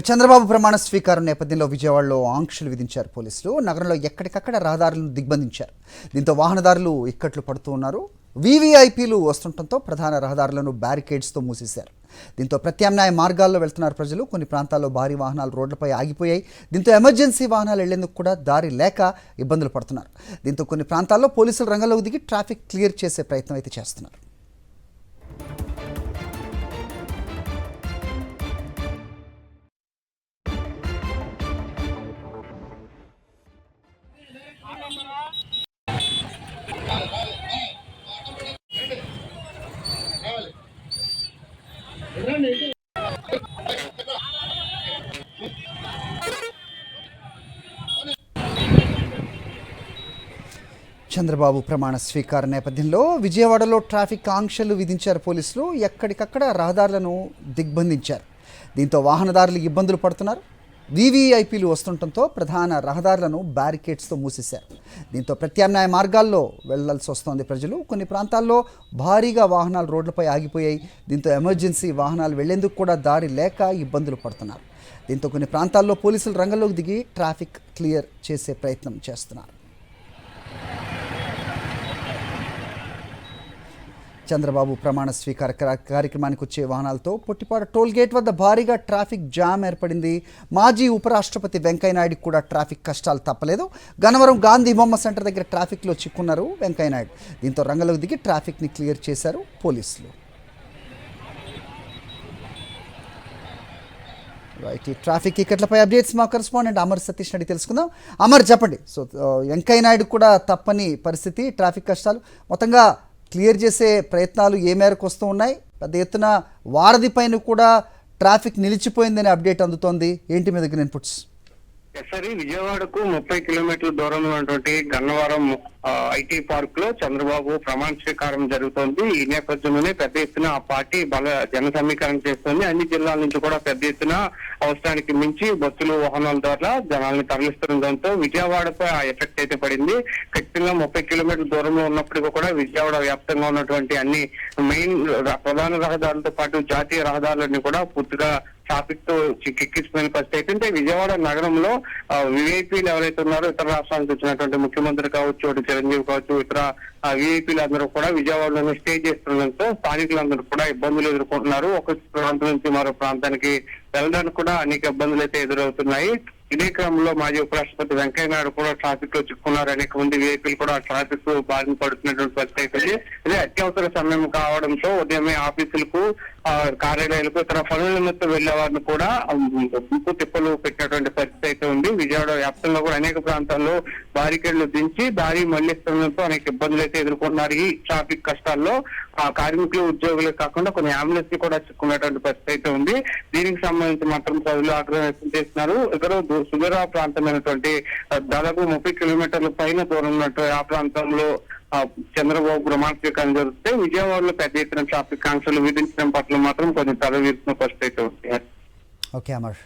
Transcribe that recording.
చంద్రబాబు ప్రమాణ స్వీకారం నేపథ్యంలో విజయవాడలో ఆంక్షలు విధించారు పోలీసులు. నగరంలో ఎక్కడికక్కడ రహదారులను దిగ్బంధించారు. దీంతో వాహనదారులు ఇక్కట్లు పడుతూ ఉన్నారు. వీవీఐపీలు వస్తుండటంతో ప్రధాన రహదారులను బ్యారికేడ్స్తో మూసేశారు. దీంతో ప్రత్యామ్నాయ మార్గాల్లో వెళ్తున్నారు ప్రజలు. కొన్ని ప్రాంతాల్లో భారీ వాహనాలు రోడ్లపై ఆగిపోయాయి. దీంతో ఎమర్జెన్సీ వాహనాలు వెళ్లేందుకు కూడా దారి లేక ఇబ్బందులు పడుతున్నారు. దీంతో కొన్ని ప్రాంతాల్లో పోలీసులు రంగంలోకి దిగి ట్రాఫిక్ క్లియర్ చేసే ప్రయత్నం అయితే చేస్తున్నారు. చంద్రబాబు ప్రమాణ స్వీకార నేపథ్యంలో విజయవాడలో ట్రాఫిక్ ఆంక్షలు విధించారు పోలీసులు. ఎక్కడికక్కడ రహదారులను దిగ్బంధించారు. దీంతో వాహనదారులు ఇబ్బందులు పడుతున్నారు. వీవీఐపీలు వస్తుండటంతో ప్రధాన రహదారులను బ్యారికేడ్స్తో మూసేశారు. దీంతో ప్రత్యామ్నాయ మార్గాల్లో వెళ్లాల్సి వస్తోంది ప్రజలు. కొన్ని ప్రాంతాల్లో భారీగా వాహనాలు రోడ్లపై ఆగిపోయాయి. దీంతో ఎమర్జెన్సీ వాహనాలు వెళ్లేందుకు కూడా దారి లేక ఇబ్బందులు పడుతున్నారు. దీంతో కొన్ని ప్రాంతాల్లో పోలీసులు రంగంలోకి దిగి ట్రాఫిక్ క్లియర్ చేసే ప్రయత్నం చేస్తున్నారు. చంద్రబాబు ప్రమాణ స్వీకార కార్యక్రమానికి వచ్చే వాహనాలతో పొట్టిపాడు టోల్గేట్ వద్ద భారీగా ట్రాఫిక్ జామ్ ఏర్పడింది. మాజీ ఉపరాష్ట్రపతి వెంకయ్యనాయుడు కూడా ట్రాఫిక్ కష్టాలు తప్పలేదు. గన్నవరం గాంధీ బొమ్మ సెంటర్ దగ్గర ట్రాఫిక్లో చిక్కున్నారు వెంకయ్యనాయుడు. దీంతో రంగంలోకి దిగి ట్రాఫిక్ని క్లియర్ చేశారు పోలీసులు. రైట్, ఈ ట్రాఫిక్ ఇక్కట్లపై అప్డేట్స్ మా కరెస్పాండెంట్ అమర్ సతీష్ అడిగి తెలుసుకుందాం. అమర్, చెప్పండి. సో వెంకయ్యనాయుడు కూడా తప్పని పరిస్థితి, ట్రాఫిక్ కష్టాలు మొత్తంగా క్లియర్ చేసే ప్రయత్నాలు ఏ మేరకు వస్తూ ఉన్నాయి? పెద్ద ఎత్తున వారధి పైన కూడా ట్రాఫిక్ నిలిచిపోయిందనే అప్డేట్ అందుతోంది. ఏంటి మీ దగ్గర ఇన్పుట్స్? సరే, విజయవాడకు 30 కిలోమీటర్ల దూరంలో ఉన్నటువంటి గన్నవరం ఐటీ పార్క్ లో చంద్రబాబు ప్రమాణ స్వీకారం జరుగుతోంది. ఈ నేపథ్యంలోనే పెద్ద ఎత్తున ఆ పార్టీ జన సమీకరణ చేస్తోంది. అన్ని జిల్లాల నుంచి కూడా పెద్ద ఎత్తున అవసరానికి మించి బస్సులు వాహనాల ద్వారా జనాల్ని తరలిస్తుండడంతో విజయవాడపై ఆ ఎఫెక్ట్ అయితే పడింది. ఖచ్చితంగా 30 కిలోమీటర్ల దూరంలో ఉన్నప్పటికీ కూడా విజయవాడ వ్యాప్తంగా ఉన్నటువంటి అన్ని మెయిన్ ప్రధాన రహదారులతో పాటు జాతీయ రహదారులన్నీ కూడా పూర్తిగా ట్రాఫిక్ తో చిక్కించుకునే పరిస్థితి అయితే. అంటే విజయవాడ నగరంలో విఐపీలు ఎవరైతే ఉన్నారో, ఇతర రాష్ట్రాలకు వచ్చినటువంటి ముఖ్యమంత్రి కావచ్చు, చిరంజీవి కావచ్చు, ఇతర విఐపీలు అందరూ కూడా విజయవాడలోనే స్టే చేస్తుండడంతో స్థానికులందరూ కూడా ఇబ్బందులు ఎదుర్కొంటున్నారు. ఒక ప్రాంతం నుంచి మరో ప్రాంతానికి వెళ్ళడానికి కూడా అనేక ఇబ్బందులు అయితే ఎదురవుతున్నాయి. ఇదే క్రమంలో మాజీ ఉపరాష్ట్రపతి వెంకయ్యనాయుడు కూడా ట్రాఫిక్ లో చిక్కున్నారు. అనేక మంది విఐపీలు కూడా ట్రాఫిక్ బారిన పడుతున్నటువంటి పరిస్థితి అయితే. ఇదే అత్యవసర సమయం కావడంతో ఉదయమే ఆఫీసులకు, కార్యాలయాలకు, ఇతర పనుల నిమిత్తం వెళ్లే వారిని కూడా గుంపు తిప్పలు పెట్టినటువంటి పరిస్థితి అయితే ఉంది. విజయవాడ వ్యాప్తంగా కూడా అనేక ప్రాంతాల్లో బారికేడ్లు దించి దారి మళ్లిస్తుండడంతో అనేక ఇబ్బందులు అయితే ఎదుర్కొన్నారు. ఈ ట్రాఫిక్ కష్టాల్లో కార్మికులు, ఉద్యోగులే కాకుండా కొన్ని అంబులెన్స్ కూడా చిక్కున్నటువంటి పరిస్థితి అయితే ఉంది. దీనికి సంబంధించి మాత్రం ప్రజలు ఆగ్రహం వ్యక్తం చేస్తున్నారు. ఇతర సుదూర ప్రాంతమైనటువంటి దాదాపు 30 కిలోమీటర్ల పైన దూరం ఉన్నటువంటి ఆ ప్రాంతంలో చంద్రబాబు ప్రమాణ స్వీకారం జరిగితే విజయవాడలో పెద్ద ఎత్తున ట్రాఫిక్ ఆంక్షలు విధించడం పట్ల మాత్రం కొంచెం తల వీరుతున్న పరిస్థితి అయితే ఉంది. ఓకే అమర్.